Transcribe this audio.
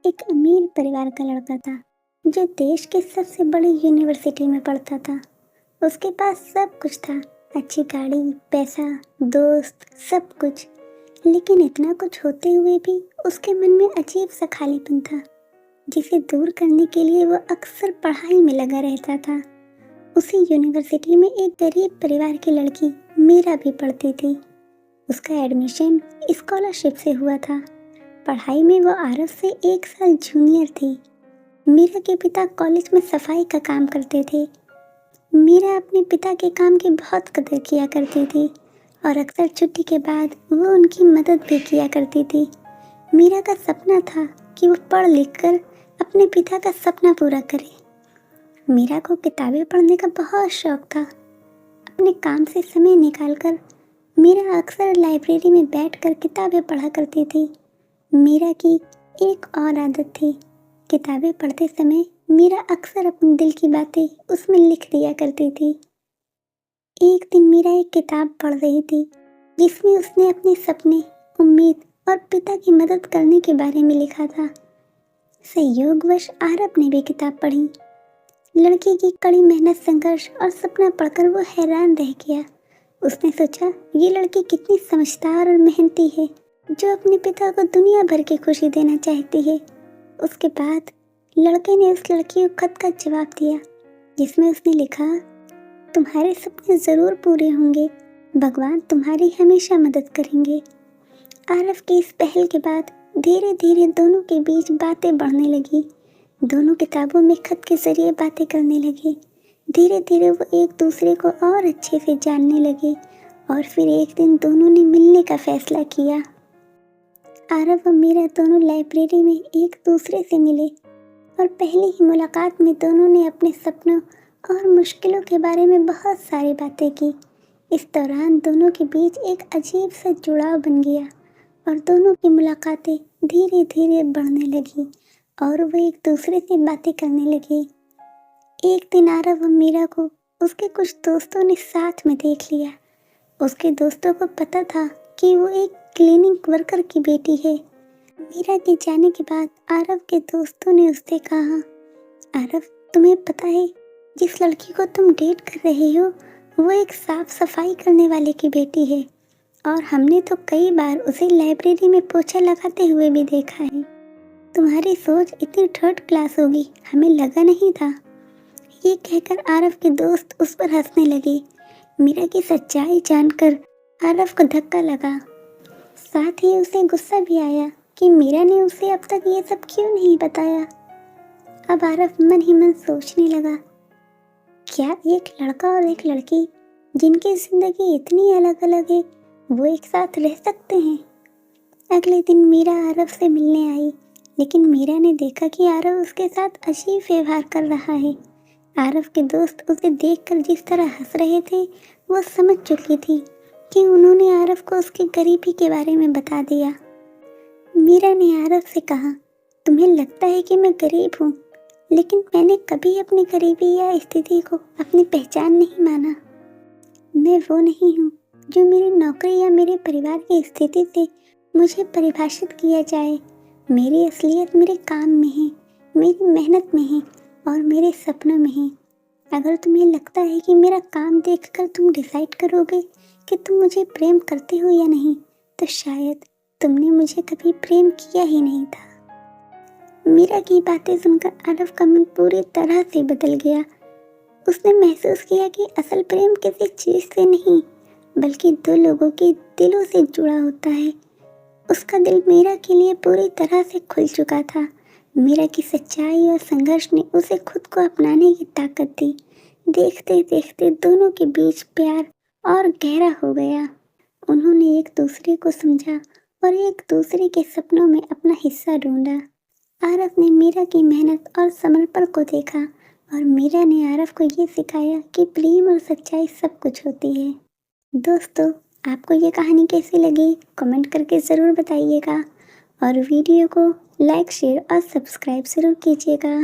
एक अमीर परिवार का लड़का था जो देश के सबसे बड़ी यूनिवर्सिटी में पढ़ता था। उसके पास सब कुछ था, अच्छी गाड़ी, पैसा, दोस्त, सब कुछ। लेकिन इतना कुछ होते हुए भी उसके मन में अजीब सा खालीपन था, जिसे दूर करने के लिए वो अक्सर पढ़ाई में लगा रहता था। उसी यूनिवर्सिटी में एक गरीब परिवार की लड़की मीरा भी पढ़ती थी। उसका एडमिशन स्कॉलरशिप से हुआ था। पढ़ाई में वो आरव से 1 साल जूनियर थी। मीरा के पिता कॉलेज में सफाई का काम करते थे। मीरा अपने पिता के काम की बहुत कदर किया करती थी और अक्सर छुट्टी के बाद वो उनकी मदद भी किया करती थी। मीरा का सपना था कि वो पढ़ लिख कर अपने पिता का सपना पूरा करे। मीरा को किताबें पढ़ने का बहुत शौक था। अपने काम से समय निकालकर मीरा अक्सर लाइब्रेरी में बैठकर किताबें पढ़ा करती थी। मीरा की एक और आदत थी, किताबें पढ़ते समय मीरा अक्सर अपने दिल की बातें उसमें लिख दिया करती थी। एक दिन मीरा एक किताब पढ़ रही थी जिसमें उसने अपने सपने, उम्मीद और पिता की मदद करने के बारे में लिखा था। संयोगवश आरव ने भी किताब पढ़ी। लड़की की कड़ी मेहनत, संघर्ष और सपना पढ़कर वो हैरान रह गया। उसने सोचा, ये लड़की कितनी समझदार और मेहनती है, जो अपने पिता को दुनिया भर की खुशी देना चाहती है। उसके बाद लड़के ने उस लड़की को खत का जवाब दिया जिसमें उसने लिखा, तुम्हारे सपने ज़रूर पूरे होंगे, भगवान तुम्हारी हमेशा मदद करेंगे। आरव की इस पहल के बाद धीरे धीरे दोनों के बीच बातें बढ़ने लगी। दोनों किताबों में खत के जरिए बातें करने लगे। धीरे धीरे वो एक दूसरे को और अच्छे से जानने लगे और फिर एक दिन दोनों ने मिलने का फैसला किया। आरव और मीरा दोनों लाइब्रेरी में एक दूसरे से मिले और पहली ही मुलाकात में दोनों ने अपने सपनों और मुश्किलों के बारे में बहुत सारी बातें की। इस दौरान दोनों के बीच एक अजीब सा जुड़ाव बन गया और दोनों की मुलाकातें धीरे धीरे बढ़ने लगी और वो एक दूसरे से बातें करने लगे। एक दिन आरव और मीरा को उसके कुछ दोस्तों ने साथ में देख लिया। उसके दोस्तों को पता था कि वो एक क्लीनिंग वर्कर की बेटी है। मीरा के जाने के बाद आरव के दोस्तों ने उससे कहा, आरव, तुम्हें पता है जिस लड़की को तुम डेट कर रहे हो वो एक साफ सफाई करने वाले की बेटी है और हमने तो कई बार उसे लाइब्रेरी में पोछा लगाते हुए भी देखा है। तुम्हारी सोच इतनी थर्ड क्लास होगी, हमें लगा नहीं था। ये कहकर आरव के दोस्त उस पर हंसने लगे। मीरा की सच्चाई जानकर आरव को धक्का लगा। साथ ही उसे गुस्सा भी आया कि मीरा ने उसे अब तक ये सब क्यों नहीं बताया। अब आरव मन ही मन सोचने लगा, क्या एक लड़का और एक लड़की जिनकी जिंदगी इतनी अलग अलग है वो एक साथ रह सकते हैं। अगले दिन मीरा आरव से मिलने आई, लेकिन मीरा ने देखा कि आरव उसके साथ अजीब व्यवहार कर रहा है। आरव के दोस्त उसे देखकर जिस तरह हंस रहे थे वो समझ चुकी थी कि उन्होंने आरव को उसकी गरीबी के बारे में बता दिया। मीरा ने आरव से कहा, तुम्हें लगता है कि मैं गरीब हूँ, लेकिन मैंने कभी अपनी गरीबी या स्थिति को अपनी पहचान नहीं माना। मैं वो नहीं हूँ जो मेरी नौकरी या मेरे परिवार की स्थिति से मुझे परिभाषित किया जाए। मेरी असलियत मेरे काम में है, मेरी मेहनत में है और मेरे सपनों में है। अगर तुम्हें लगता है कि मेरा काम देखकर तुम डिसाइड करोगे कि तुम मुझे प्रेम करते हो या नहीं, तो शायद तुमने मुझे कभी प्रेम किया ही नहीं था। मीरा की बातें सुनकर आरव का मन पूरी तरह से बदल गया। उसने महसूस किया कि असल प्रेम किसी चीज से नहीं, बल्कि दो लोगों के दिलों से जुड़ा होता है। उसका दिल मीरा के लिए पूरी तरह से खुल चुका था। मीरा की सच्चाई और संघर्ष ने उसे खुद को अपनाने की ताकत दी। देखते देखते दोनों के बीच प्यार और गहरा हो गया। उन्होंने एक दूसरे को समझा और एक दूसरे के सपनों में अपना हिस्सा ढूंढा। आरव ने मीरा की मेहनत और समर्पण को देखा और मीरा ने आरव को ये सिखाया कि प्रेम और सच्चाई सब कुछ होती है। दोस्तों, आपको ये कहानी कैसी लगी कमेंट करके ज़रूर बताइएगा और वीडियो को लाइक, शेयर और सब्सक्राइब ज़रूर कीजिएगा।